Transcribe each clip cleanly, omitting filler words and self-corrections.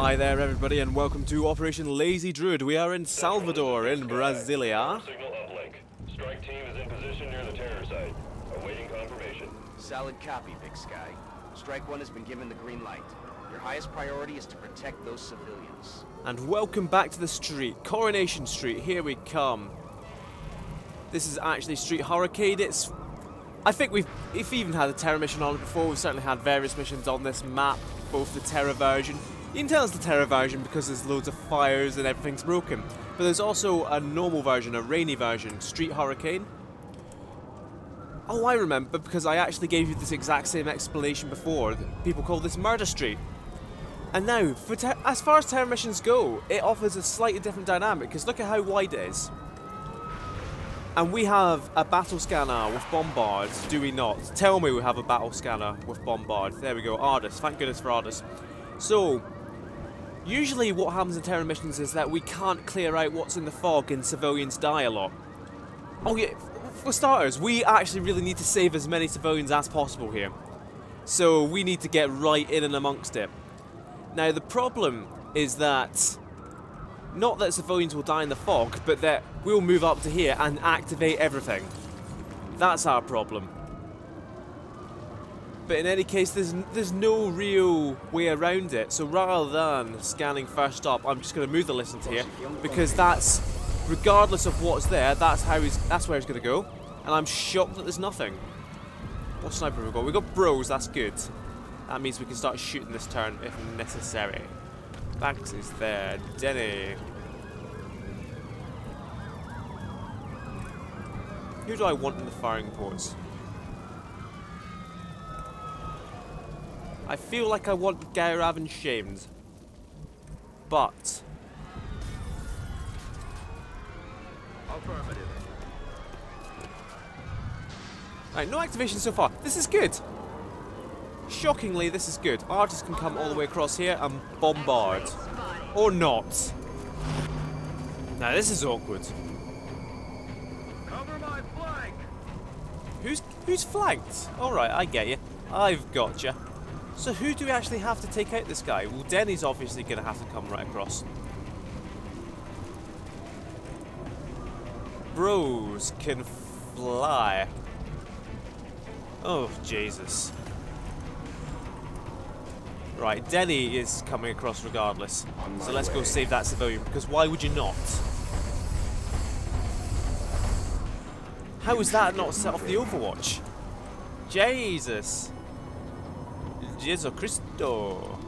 Hi there everybody and welcome to Operation Lazy Druid. We are in Salvador in Brasilia. Signal uplink. Strike team is in position near the terror site. Awaiting confirmation. Solid copy, Big Sky. Strike 1 has been given the green light. Your highest priority is to protect those civilians. And welcome back to the street. Coronation Street, here we come. This is actually Street Hurricane. I think we've even had a Terra mission on it before. We've certainly had various missions on this map, both the Terra version. You can tell it's the Terra version because there's loads of fires and everything's broken. But there's also a normal version, a rainy version, Street Hurricane. Oh, I remember because I actually gave you this exact same explanation before. People call this Murder Street. And now, as far as Terra missions go, it offers a slightly different dynamic because look at how wide it is. And we have a battle scanner with Bombard, do we not? Tell me we have a battle scanner with Bombard. There we go, Ardus. Thank goodness for Ardus. So, usually what happens in Terra missions is that we can't clear out what's in the fog and civilians die a lot. Oh yeah, for starters, we actually really need to save as many civilians as possible here. So we need to get right in and amongst it. Now the problem is that, not that civilians will die in the fog, but that we'll move up to here and activate everything. That's our problem. But in any case, there's no real way around it. So rather than scanning first up, I'm just going to move the listen to here because that's, regardless of what's there, that's where he's going to go. And I'm shocked that there's nothing. What sniper have we got? We got bros. That's good. That means we can start shooting this turn if necessary. Banks is there. Denny. Who do I want in the firing ports? I feel like I want Gairav and Shamed. But Affirmative. right, no activation so far. This is good. Shockingly, this is good. Artists can come all the way across here and bombard. Or not. Now this is awkward. Cover my flank. Who's flanked? Alright, I get you. I've got you. So who do we actually have to take out this guy? Well, Denny's obviously going to have to come right across. Bros can fly. Oh, Jesus. Right, Denny is coming across regardless. So let's go save that civilian, because why would you not? How is that not set off the Overwatch? Jesus. Jesus Cristo.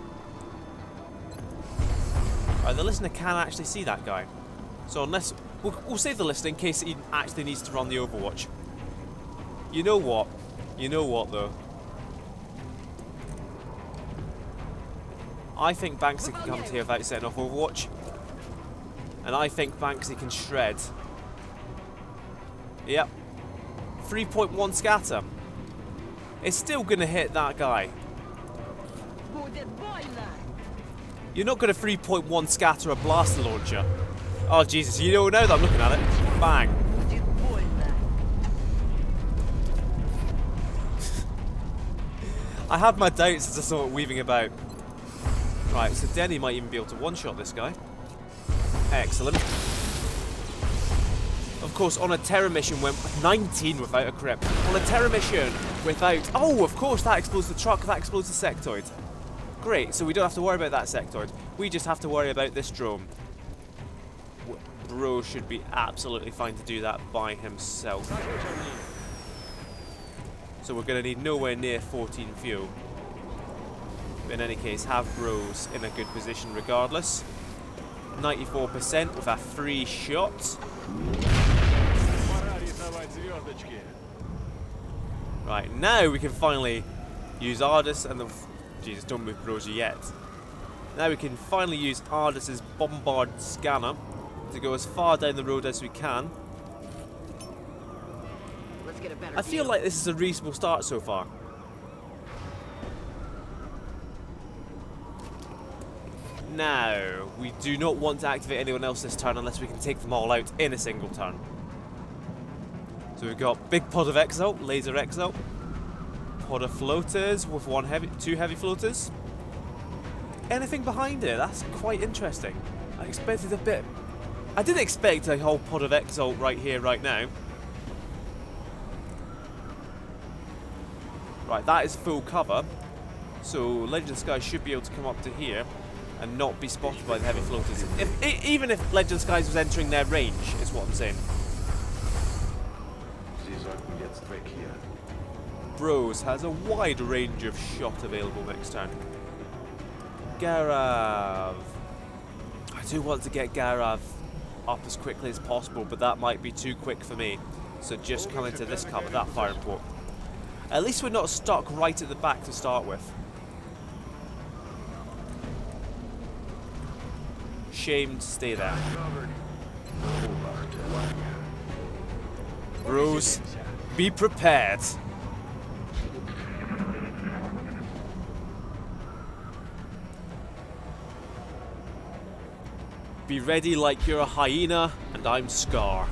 Right, the listener can actually see that guy. So unless... We'll save the listener in case he actually needs to run the Overwatch. You know what? You know what, though? I think Banksy can come to here without setting off Overwatch. And I think Banksy can shred. Yep. 3.1 scatter. It's still going to hit that guy. You're not going to 3.1 scatter a blaster launcher. Oh Jesus, you know now that I'm looking at it. Bang. I had my doubts as I saw it weaving about. Right, so Denny might even be able to one-shot this guy. Excellent. Of course, on a Terra mission went 19 without a crit. On a Terra mission without... Oh, of course, that explodes the truck, that explodes the sectoid. Great, so we don't have to worry about that sectoid. We just have to worry about this drone. Bro should be absolutely fine to do that by himself. So we're going to need nowhere near 14 fuel. But in any case, have bros in a good position regardless. 94% with a free shot. Right, now we can finally use Ardus and the... Jesus, don't move bros yet. Now we can finally use Ardus's Bombard scanner to go as far down the road as we can. Let's get a better I feel like this is a reasonable start so far. Now, we do not want to activate anyone else this turn unless we can take them all out in a single turn. So we've got big pod of Exalt, laser Exalt, pod of floaters with two heavy floaters. anything behind it. That's quite interesting. I expected a bit... I didn't expect a whole pod of Exalt right here, right now. Right, that is full cover. So Legend of Skies should be able to come up to here and not be spotted by the heavy floaters. Even if Legend of Skies was entering their range, is what I'm saying. Bros has a wide range of shot available next turn. Garav. I do want to get Garav up as quickly as possible, but that might be too quick for me. So just come into this cover, that firing port. At least we're not stuck right at the back to start with. Shame to stay there. Bros, be prepared. Be ready like you're a hyena, and I'm Scar.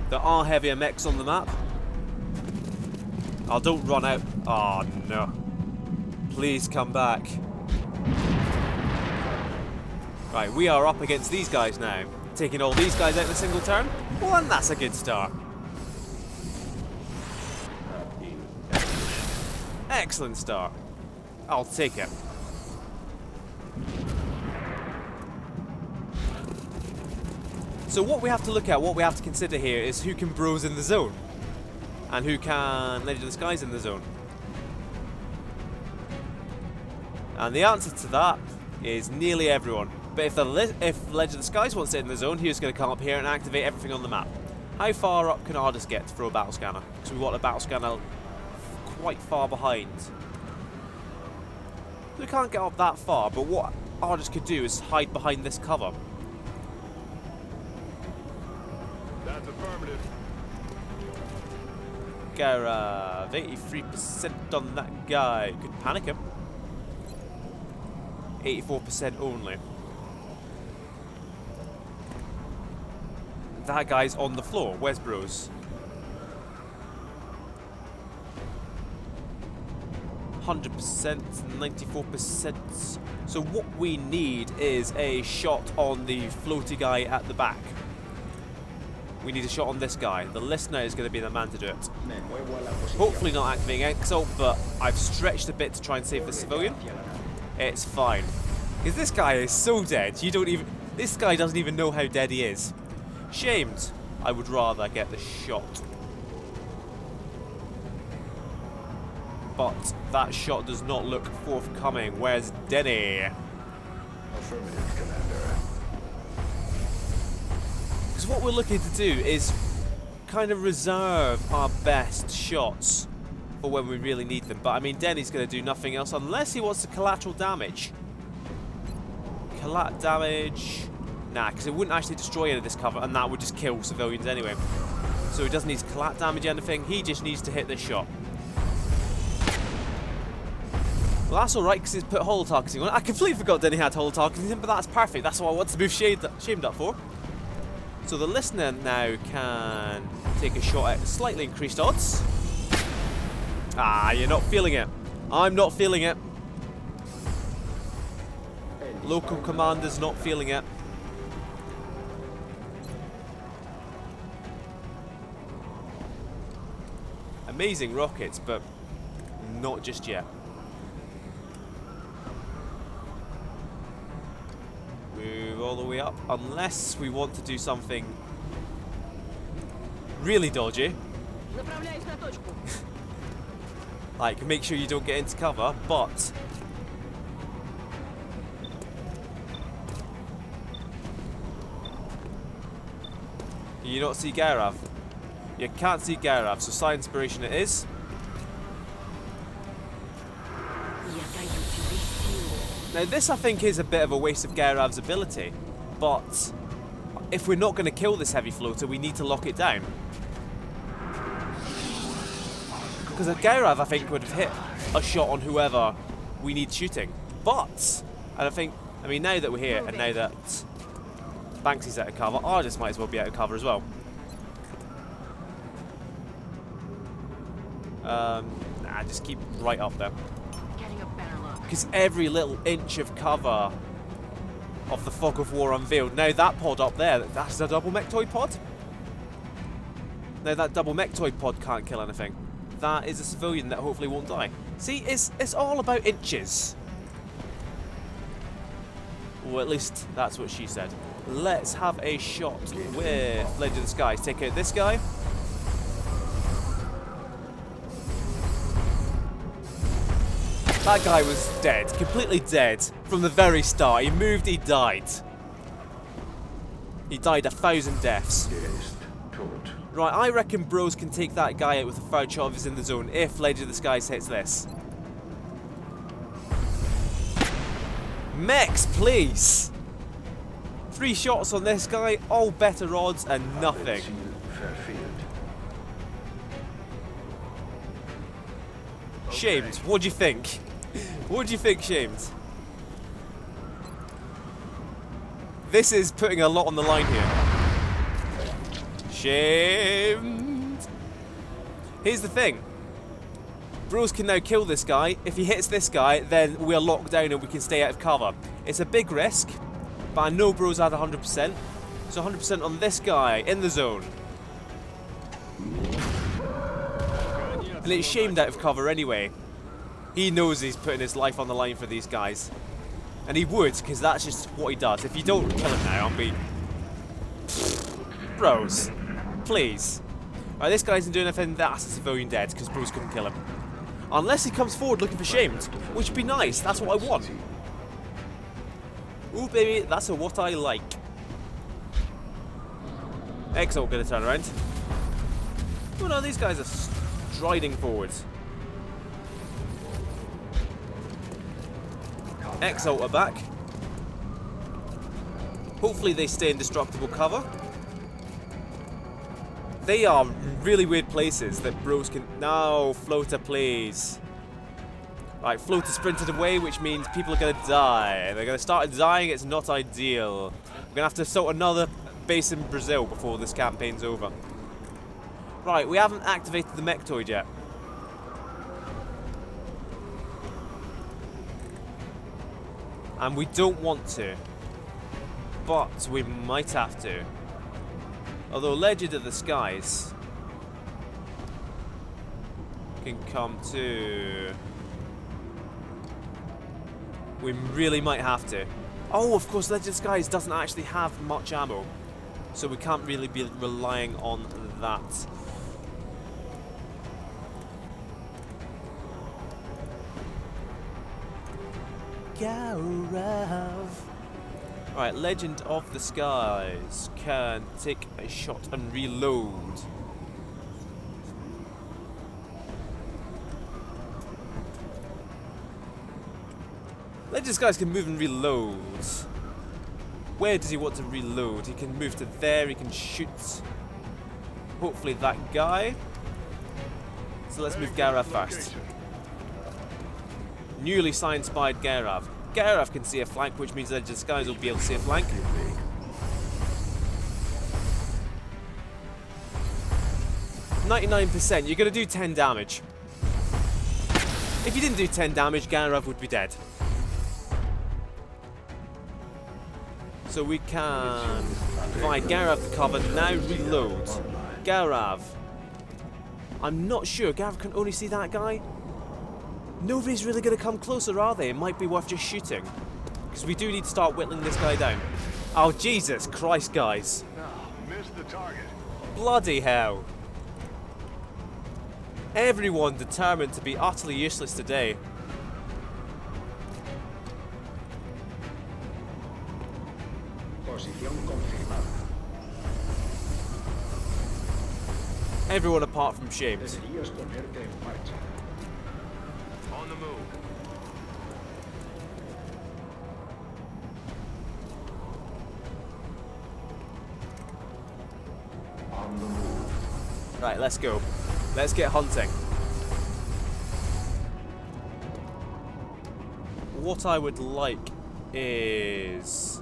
There are heavier mechs on the map. Oh, don't run out. Oh, no. Please come back. Right, we are up against these guys now. Taking all these guys out in a single turn? Well, and that's a good start. Excellent start. I'll take it. So what we have to look at, what we have to consider here is who can bros in the zone. And who can Legend of the Skies in the zone. And the answer to that is nearly everyone. But if Legend of the Skies wants it in the zone, he's going to come up here and activate everything on the map. How far up can Ardis get to throw a battle scanner? Because we want a battle scanner quite far behind. We can't get up that far, but what Ardis could do is hide behind this cover. That's affirmative. Garav, 83% on that guy. Could panic him. 84% only. That guy's on the floor. Where's Bros? 100%, 94%. So what we need is a shot on the floaty guy at the back. We need a shot on this guy. The listener is going to be the man to do it. Hopefully not activating Exalt, but I've stretched a bit to try and save the civilian. It's fine. Because this guy is so dead, this guy doesn't even know how dead he is. Shamed. I would rather get the shot. But that shot does not look forthcoming. Where's Denny? Affirmative, Commander. Because what we're looking to do is kind of reserve our best shots for when we really need them. But I mean, Denny's going to do nothing else unless he wants to collateral damage. Collat damage. Nah, because it wouldn't actually destroy any of this cover, and that would just kill civilians anyway. So he doesn't need to collat damage anything, he just needs to hit this shot. Well, that's alright, because it's put holo targeting on. I completely forgot Denny had holo targeting, but that's perfect. That's what I want to move Shamed up for. So the listener now can take a shot at slightly increased odds. Ah, you're not feeling it. I'm not feeling it. Local commander's not feeling it. Amazing rockets, but not just yet. Move all the way up, unless we want to do something really dodgy. Like, make sure you don't get into cover, but you not see Garav? You can't see Garav, so Psi Inspiration it is. Now this I think is a bit of a waste of Garav's ability, but if we're not going to kill this heavy floater, we need to lock it down. Because a Garav I think would have hit a shot on whoever we need shooting. But, and I mean now that we're here, and now that Banksy's out of cover, Ardis might as well be out of cover as well. Nah, just keep right up there. because every little inch of cover of the fog of war unveiled. Now that pod up there, that's a double mechtoid pod? Now that double mechtoid pod can't kill anything. That is a civilian that hopefully won't die. See, it's all about inches. Or at least that's what she said. Let's have a shot with Legend of the Skies. Take out this guy. That guy was dead, completely dead from the very start. He moved, he died. He died 1,000 deaths. Right, I reckon bros can take that guy out with a third shot if he's in the zone, if Legend of the Skies hits this. Mechs, please! 3 shots on this guy, all better odds and nothing. Shamed, what do you think? What do you think, Shamed? This is putting a lot on the line here. Shamed. Here's the thing. Bros can now kill this guy. If he hits this guy, then we're locked down and we can stay out of cover. It's a big risk, but I know bros had 100%. So 100% on this guy in the zone. And it's Shamed out of cover anyway. He knows he's putting his life on the line for these guys. And he would, because that's just what he does. If you don't kill him now, I'll be... Bros. Please. Alright, this guy isn't doing anything, that's a civilian dead, because bros couldn't kill him. Unless he comes forward looking for Shamed, which would be nice, that's what I want. Ooh baby, that's what I like. Exalt gonna turn around. Oh no, these guys are striding forwards. Exalt are back. Hopefully they stay in destructible cover. They are really weird places that bros can... No, floater please. Right, floater sprinted away, which means people are going to die. They're going to start dying, it's not ideal. We're going to have to sort another base in Brazil before this campaign's over. Right, we haven't activated the mechtoid yet. And we don't want to. But we might have to. Although Legend of the Skies can come too. We really might have to. Oh, of course, Legend of the Skies doesn't actually have much ammo. So we can't really be relying on that. Right, Legend of the Skies can take a shot and reload. Legend of the Skies can move and reload. Where does he want to reload? He can move to there, he can shoot hopefully that guy. So let's move Garav first. Newly science-spied Garav. Garav can see a flank, which means Legend of the Skies will be able to see a flank. %. You're going to do 10 damage. If you didn't do 10 damage, Garav would be dead. So we can provide Garav the cover. Now reload. Garav. I'm not sure. Garav can only see that guy. Nobody's really going to come closer, are they? It might be worth just shooting. Because we do need to start whittling this guy down. Oh, Jesus Christ, guys. No, missed the target. Bloody hell. Everyone determined to be utterly useless today. Everyone apart from Shamed. On the move. On the move. Right, let's go. Let's get hunting. What I would like is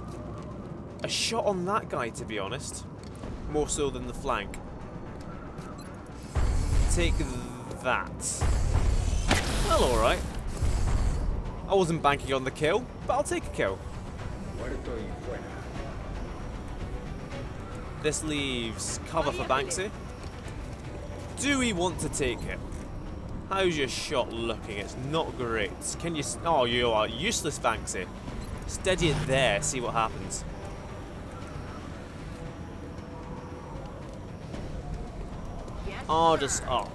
a shot on that guy, to be honest. More so than the flank. Take that. Well, alright. I wasn't banking on the kill, but I'll take a kill. This leaves cover for Banksy. Do we want to take it? How's your shot looking? It's not great. Can you... Oh, you are useless, Banksy. Steady it there, see what happens. Ardus up.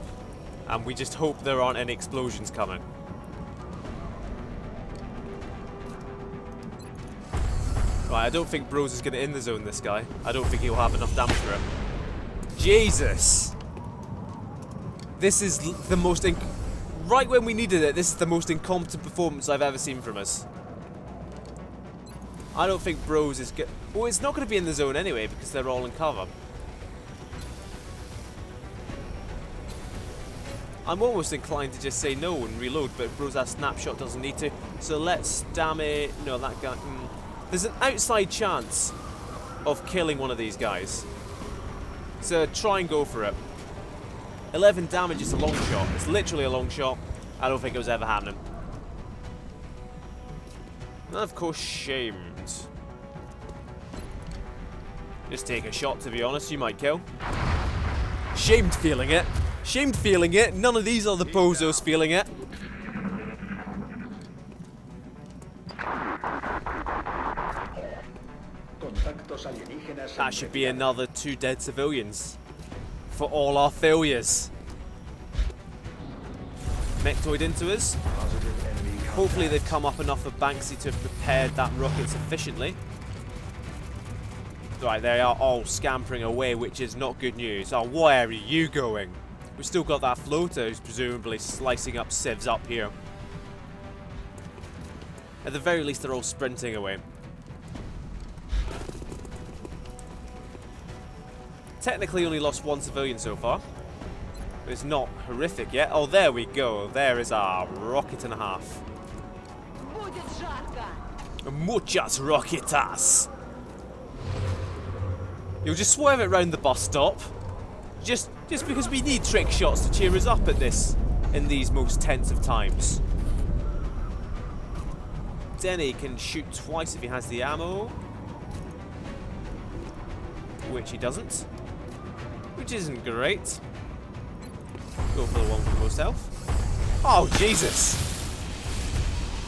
And we just hope there aren't any explosions coming. Right, I don't think Bros is going to in the zone this guy. I don't think he'll have enough damage for it. Jesus! This is the most... Right when we needed it, this is the most incompetent performance I've ever seen from us. I don't think Bros is good. Well, it's not going to be in the zone anyway because they're all in cover. I'm almost inclined to just say no and reload, but Bros' snapshot doesn't need to. So let's damage... No, that guy... There's an outside chance of killing one of these guys. So try and go for it. 11 damage is a long shot. It's literally a long shot. I don't think it was ever happening. And of course, shamed. Just take a shot, to be honest. You might kill. Shamed feeling it. Shamed feeling it. None of these other bozos feeling it. That should be another 2 dead civilians. For all our failures. Mechtoid into us. Hopefully they've come up enough for Banksy to have prepared that rocket sufficiently. Right, they are all scampering away, which is not good news. Oh, where are you going? We've still got that floater who's presumably slicing up civs up here. At the very least, they're all sprinting away. Technically only lost 1 civilian so far. But it's not horrific yet. Oh, there we go. There is our rocket and a half. Muchas roquetas. You'll just swerve it round the bus stop. Just because we need trick shots to cheer us up at this in these most tense of times. Denny can shoot twice if he has the ammo. Which he doesn't. Which isn't great. Go for the one with the most health. Oh, Jesus!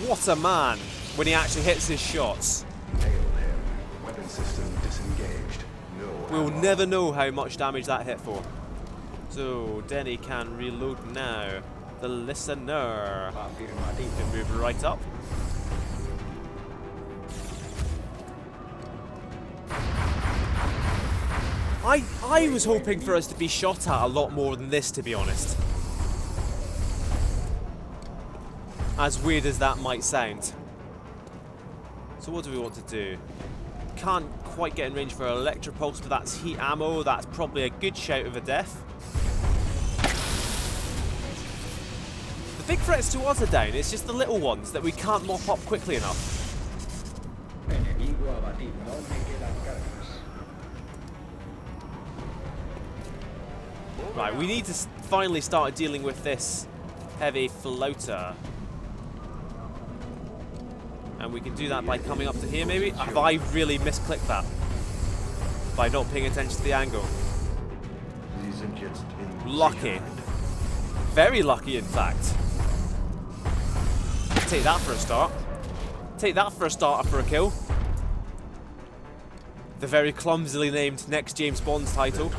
What a man when he actually hits his shots. Hail him. Weapon system disengaged. No. We'll never know how much damage that hit for. So, Denny can reload now. The listener can move right up. I was hoping for us to be shot at a lot more than this, to be honest. As weird as that might sound. So what do we want to do? Can't quite get in range for Electropulse, but that's heat ammo. That's probably a good shout of a death. The big threats to us are down. It's just the little ones that we can't mop up quickly enough. Right, we need to finally start dealing with this heavy floater. And we can do that by coming up to here, maybe? Have I really misclicked that? By not paying attention to the angle. Lucky. Very lucky, in fact. Take that for a start. Take that for a starter for a kill. The very clumsily named next James Bond title.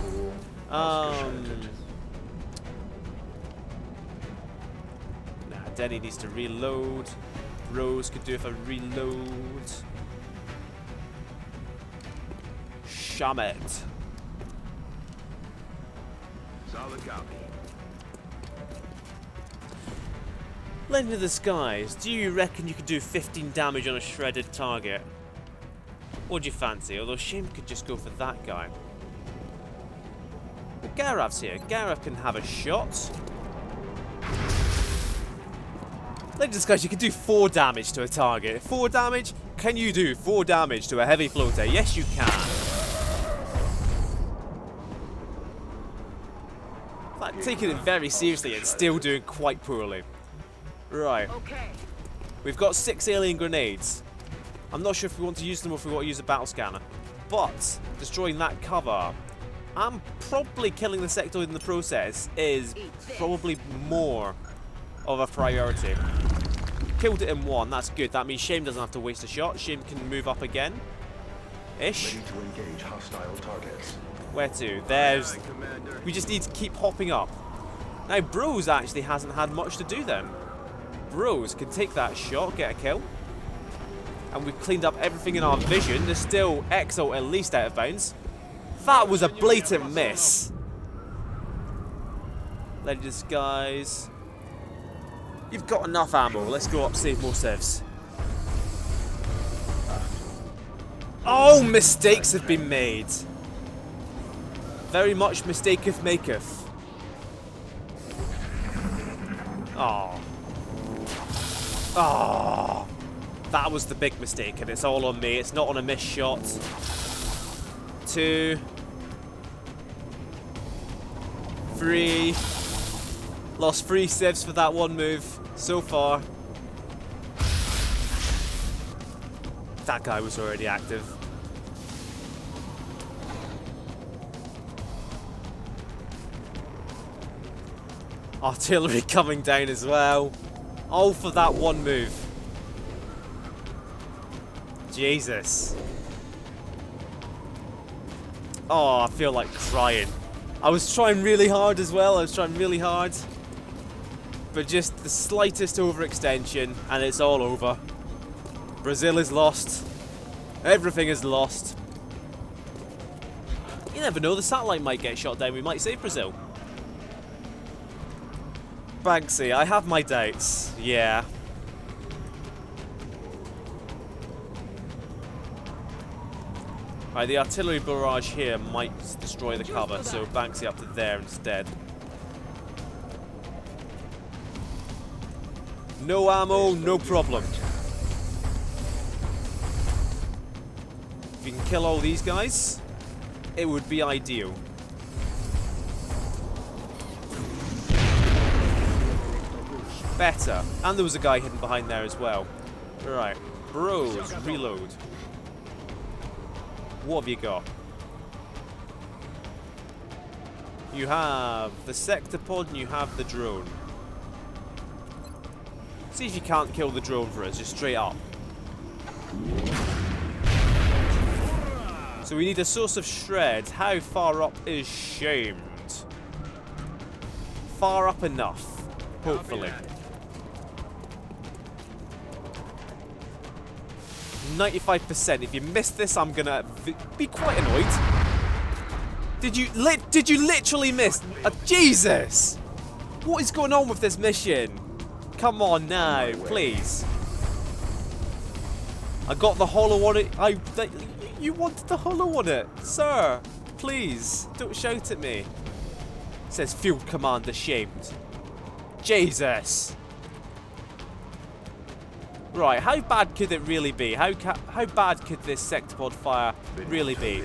Denny needs to reload. Rose could do if I reload. Shamed. Solid copy. Legend of the Skies, do you reckon you could do 15 damage on a shredded target? What do you fancy? Although Shim could just go for that guy. But Garav's here. Garav can have a shot. Legend of the Skies, you can do 4 damage to a target. 4 damage? Can you do 4 damage to a heavy floater? Yes, you can. Like, taking it very seriously and still doing quite poorly. Right. Okay. We've got 6 alien grenades. I'm not sure if we want to use them or if we want to use a battle scanner. But destroying that cover and probably killing the sectoid in the process is probably more of a priority. Killed it in 1, that's good. That means Shame doesn't have to waste a shot. Shame can move up again. Ish. Ready to engage hostile targets. Where to? There's... We just need to keep hopping up. Now, Bros actually hasn't had much to do then. Bros can take that shot, get a kill. And we've cleaned up everything in our vision. There's still Exo at least out of bounds. That was a blatant miss. Lady Disguise. You've got enough ammo. Let's go up, save more civs. Oh, mistakes have been made. Very much mistaketh maketh. Oh. Oh. That was the big mistake, and it's all on me. It's not on a missed shot. 2. 3. Lost 3 civs for that one move so far. That guy was already active. Artillery coming down as well. All for that one move. Jesus. Oh, I feel like crying. I was trying really hard as well. I was trying really hard. But just the slightest overextension and it's all over. Brazil is lost. Everything is lost. You never know, the satellite might get shot down. We might save Brazil. Banksy, I have my doubts. Yeah. Right, the artillery barrage here might destroy the cover, so Banksy up to there instead. No ammo, no problem. If you can kill all these guys, it would be ideal. Better. And there was a guy hidden behind there as well. Right. Bros, reload. What have you got? You have the sectopod and you have the drone. See if you can't kill the drone for us, just straight up. So we need a source of shreds. How far up is Shamed? Far up enough, hopefully. 95%. If you miss this, I'm gonna be quite annoyed. Did you literally miss? Jesus! What is going on with this mission? Come on now, please. I got the hollow on it. You wanted the hollow on it, sir. Please don't shout at me. It says Field Commander Shamed. Jesus. Right, how bad could it really be? How bad could this sectopod fire really be?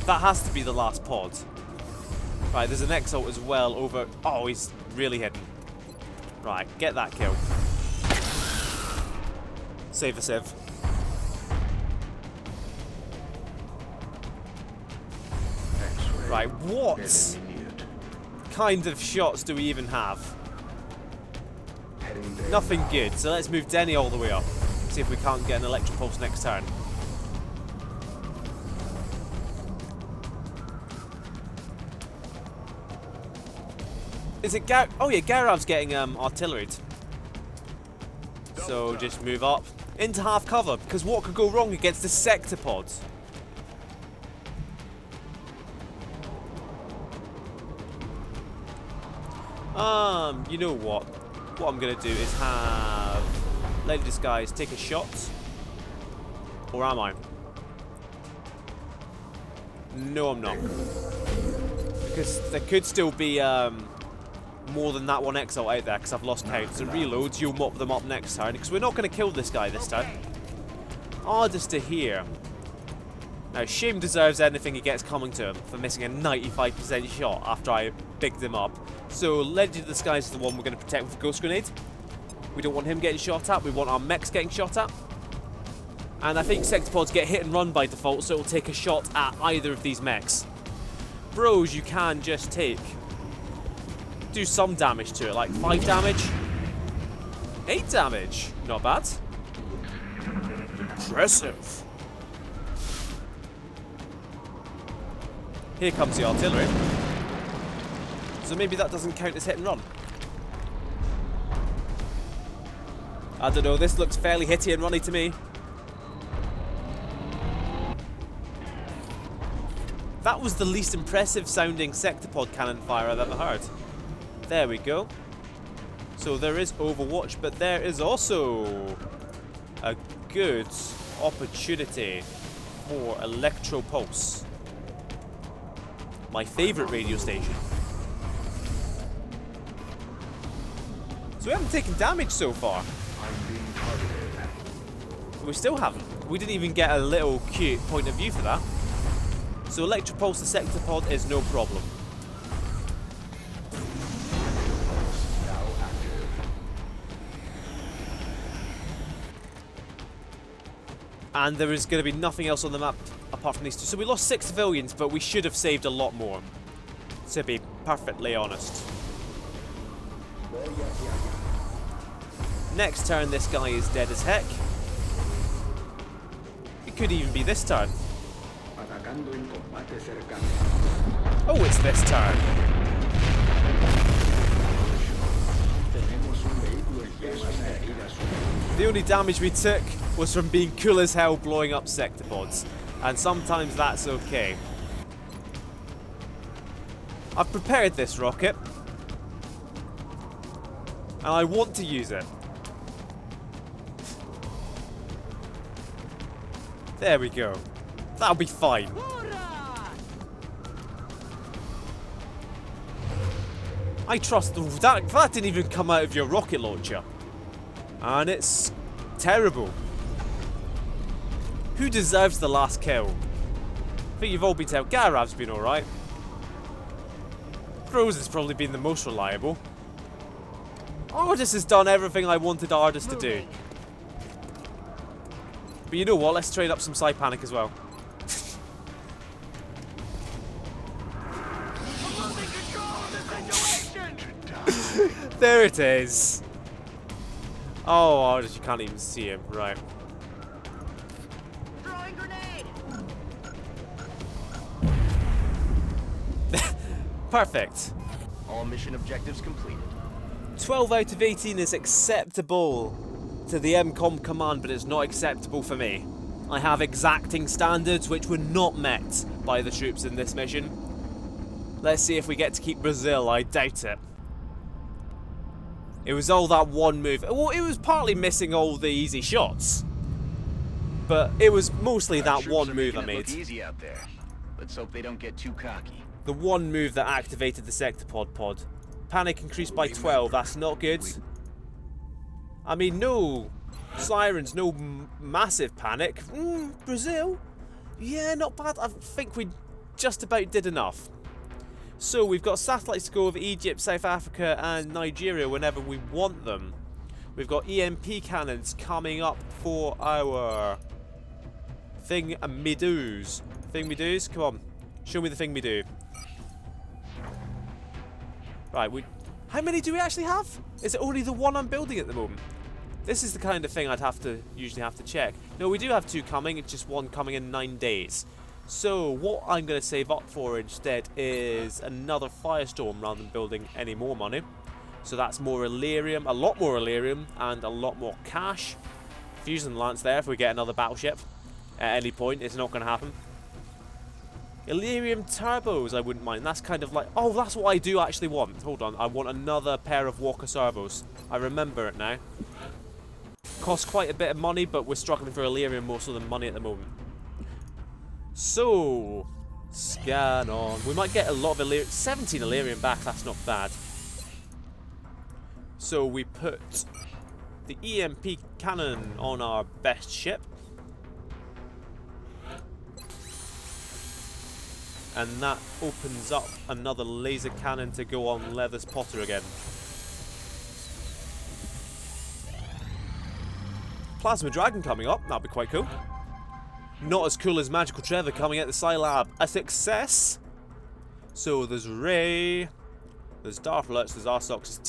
That has to be the last pod. Right, there's an Exalt as well over... Oh, he's really hidden. Right, get that kill. Save the civ. Right, what kind of shots do we even have? Nothing good, so let's move Denny all the way up. See if we can't get an electropulse next turn. Is it Gar... Oh yeah, Garav's getting artilleried. So just move up into half cover, because what could go wrong against the sectopod? You know what? What I'm gonna do is have Lady Disguise take a shot. Or am I? No, I'm not. Because there could still be more than that one Exalt out there, because I've lost count. So reloads, you'll mop them up next turn, because we're not going to kill this guy this time. Hardest to hear. Now, Shame deserves anything he gets coming to him for missing a 95% shot after I bigged him up. So, Legend of the Skies is the one we're going to protect with a Ghost Grenade. We don't want him getting shot at, we want our mechs getting shot at. And I think Sectopods get hit and run by default, so it'll take a shot at either of these mechs. Bros, you can just do some damage to it, like 5 damage, 8 damage, not bad. Impressive. Here comes the artillery. So maybe that doesn't count as hit and run. I don't know, this looks fairly hitty and runny to me. That was the least impressive sounding Sectopod cannon fire I've ever heard. There we go. So there is Overwatch, but there is also a good opportunity for Electro Pulse. My favourite radio station. So we haven't taken damage so far. I'm being targeted. We still haven't. We didn't even get a little cute point of view for that. So Electro Pulse the Sectopod is no problem. Now active. And there is going to be nothing else on the map apart from these two. So we lost 6 civilians, but we should have saved a lot more, to be perfectly honest. Next turn, this guy is dead as heck. It could even be this turn. Oh, it's this turn. The only damage we took was from being cool as hell blowing up Sectopods. And sometimes that's okay. I've prepared this rocket. And I want to use it. There we go. That'll be fine. I trust that didn't even come out of your rocket launcher. And it's terrible. Who deserves the last kill? I think you've all been told. Garav's been alright. Rose has probably been the most reliable. Ardis has done everything I wanted Ardis to do. But you know what? Let's trade up some Psy Panic as well. There it is. Oh, Ardis, you can't even see him. Right. Throwing grenade. Perfect. All mission objectives completed. 12 out of 18 is acceptable to the M-Kom command, but it's not acceptable for me. I have exacting standards which were not met by the troops in this mission. Let's see if we get to keep Brazil. I doubt it. It was all that one move. Well, it was partly missing all the easy shots. But it was mostly that one move I made. Easy out there. Let's hope they don't get too cocky. The one move that activated the Sectopod pod. Panic increased by 12, that's not good. I mean, no sirens, no massive panic. Brazil? Yeah, not bad. I think we just about did enough. So we've got satellites to go over Egypt, South Africa and Nigeria whenever we want them. We've got EMP cannons coming up for our thing-me-doos. Thing-me-doos? Come on, show me the thing-me-do. Right, how many do we actually have? Is it only the one I'm building at the moment? This is the kind of thing I'd usually have to check. No, we do have 2 coming, it's just 1 coming in 9 days. So what I'm going to save up for instead is another Firestorm rather than building any more money. So that's more Illyrium, a lot more Illyrium, and a lot more cash. Fusion Lance there if we get another battleship at any point. It's not going to happen. Illyrium turbos, I wouldn't mind. That's kind of like... Oh, that's what I do actually want. Hold on. I want another pair of Walker servos. I remember it now. Costs quite a bit of money, but we're struggling for Illyrium more so than money at the moment. So, scan on. We might get a lot of Illyrium. 17 Illyrium back, that's not bad. So we put the EMP cannon on our best ship. And that opens up another laser cannon to go on Leather's Potter again. Plasma Dragon coming up, that'll be quite cool. Not as cool as Magical Trevor coming at the Scilab. A success! So there's Ray, there's Darth Lurch, there's Arsox,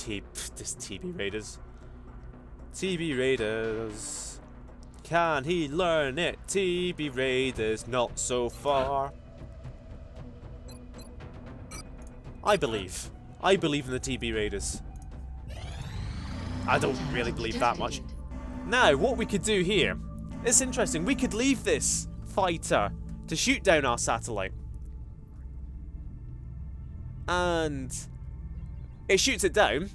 there's TB Raiders. TB Raiders. Can he learn it? TB Raiders, not so far. I believe in the TB Raiders. I don't really believe that much. Now, what we could do here, it's interesting. We could leave this fighter to shoot down our satellite. And it shoots it down.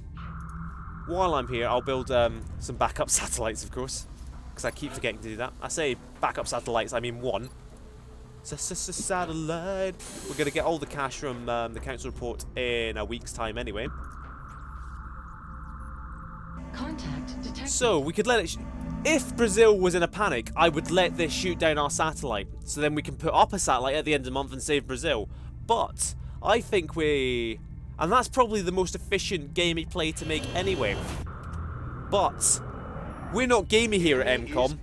While I'm here, I'll build some backup satellites, of course. Because I keep forgetting to do that. I say backup satellites, I mean one. Satellite. We're going to get all the cash from the council report in a week's time anyway. Contact detected. So, we could let it... If Brazil was in a panic, I would let this shoot down our satellite. So then we can put up a satellite at the end of the month and save Brazil. But, I think we... And that's probably the most efficient gamey play to make anyway. But, we're not gamey here at M-Kom.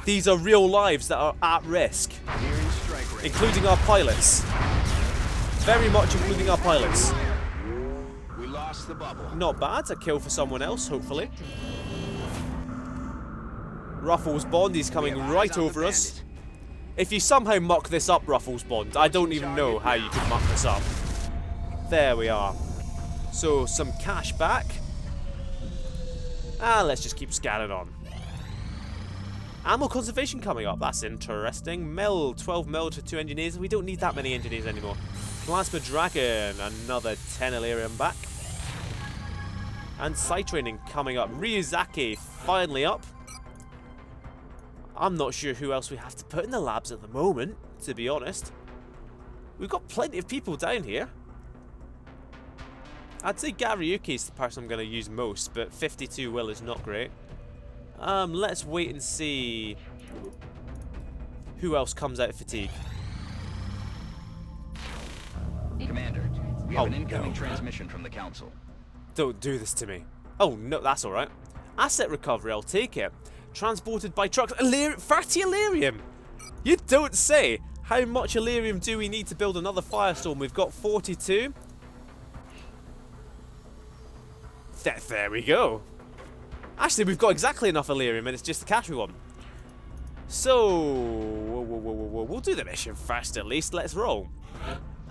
These are real lives that are at risk. Including our pilots. Very much including our pilots. We lost the bubble. Not bad, a kill for someone else, hopefully. Ruffles Bond, he's coming right over us. If you somehow muck this up, Ruffles Bond, I don't even know how you could muck this up. There we are. So, some cash back. And let's just keep scanning on. Ammo conservation coming up, that's interesting. 12 mil to 2 engineers. We don't need that many engineers anymore. Plasma Dragon, another 10 Illyrium back. And side training coming up. Ryuzaki finally up. I'm not sure who else we have to put in the labs at the moment, to be honest. We've got plenty of people down here. I'd say Garyuki is the person I'm going to use most, but 52 will is not great. Let's wait and see who else comes out of fatigue. Commander, we have an incoming transmission from the council. Don't do this to me. Oh, no, that's alright. Asset recovery, I'll take it. Transported by trucks. 30 Illyrium! You don't say! How much Illyrium do we need to build another Firestorm? We've got 42. There we go. Actually, we've got exactly enough Illyrium, and it's just the cash we want. So, we'll do the mission first at least. Let's roll.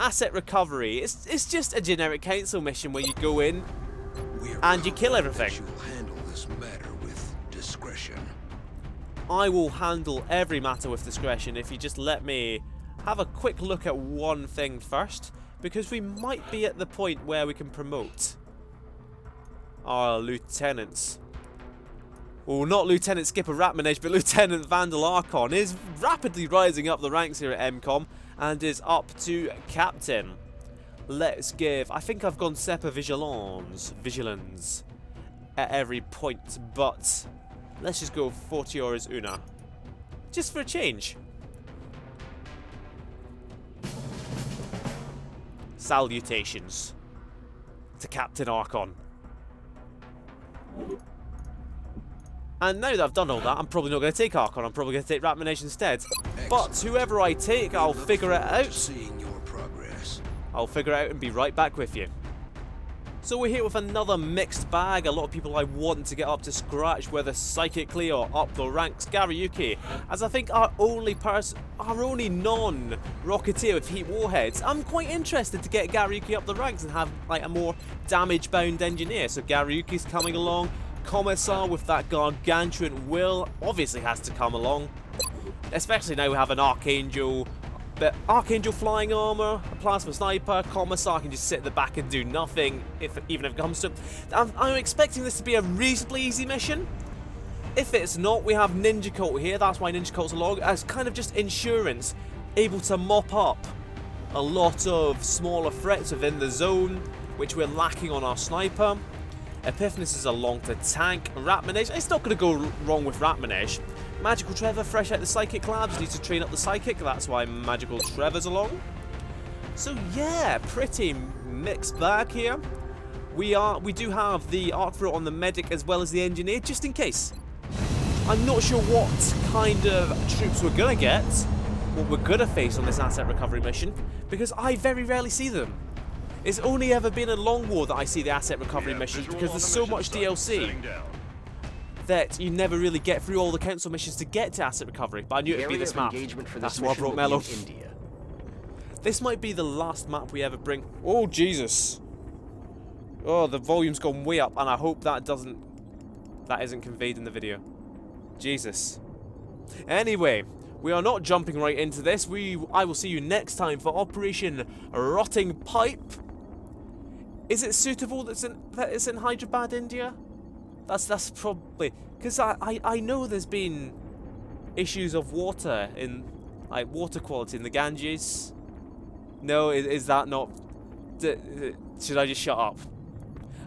Asset recovery. It's just a generic council mission where you go in and you kill everything. Handle this matter with discretion. I will handle every matter with discretion if you just let me have a quick look at one thing first, because we might be at the point where we can promote our lieutenants. Well, not Lieutenant Skipper Ratmanage, but Lieutenant Vandal Archon is rapidly rising up the ranks here at M-Kom and is up to Captain. Let's give... I think I've gone Sepa Vigilance at every point, but let's just go 40 hours Una. Just for a change. Salutations to Captain Archon. And now that I've done all that, I'm probably not going to take Archon, I'm probably going to take Ratmanage instead. But whoever I take, I'll figure it out. Seeing your progress. I'll figure it out and be right back with you. So we're here with another mixed bag. A lot of people I want to get up to scratch, whether psychically or up the ranks. Garyuki, as I think our only non-Rocketeer with heat warheads. I'm quite interested to get Garyuki up the ranks and have like a more damage-bound engineer. So Garyuki's coming along. Commissar with that gargantuan will obviously has to come along. Especially now we have an Archangel. But Archangel flying armor, a plasma sniper, Commissar can just sit at the back and do nothing, even if it comes to... I'm expecting this to be a reasonably easy mission. If it's not, we have Ninja Cult here. That's why Ninja Cult's along, as kind of just insurance, able to mop up a lot of smaller threats within the zone, which we're lacking on our sniper. Epiphanes is along to tank. Ratmanage, it's not going to go wrong with Ratmanage. Magical Trevor, fresh out the Psychic Labs, needs to train up the Psychic, that's why Magical Trevor's along. So yeah, pretty mixed bag here. We do have the archer on the medic as well as the engineer, just in case. I'm not sure what kind of troops we're gonna get, what we're gonna face on this asset recovery mission, because I very rarely see them. It's only ever been in Long War that I see the asset recovery missions, because there's so much DLC that you never really get through all the council missions to get to asset recovery. But I knew it'd be this map. That's why I brought Mello. This might be the last map we ever bring. Oh Jesus! Oh, the volume's gone way up, and I hope that isn't conveyed in the video. Jesus. Anyway, we are not jumping right into this. I will see you next time for Operation Rotting Pipe. Is it suitable that it's in Hyderabad, India? That's probably because I know there's been issues of water in water quality in the Ganges. No, is that not? Should I just shut up?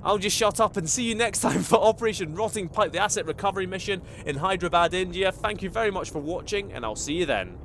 I'll just shut up and see you next time for Operation Rotting Pipe, the asset recovery mission in Hyderabad, India. Thank you very much for watching, and I'll see you then.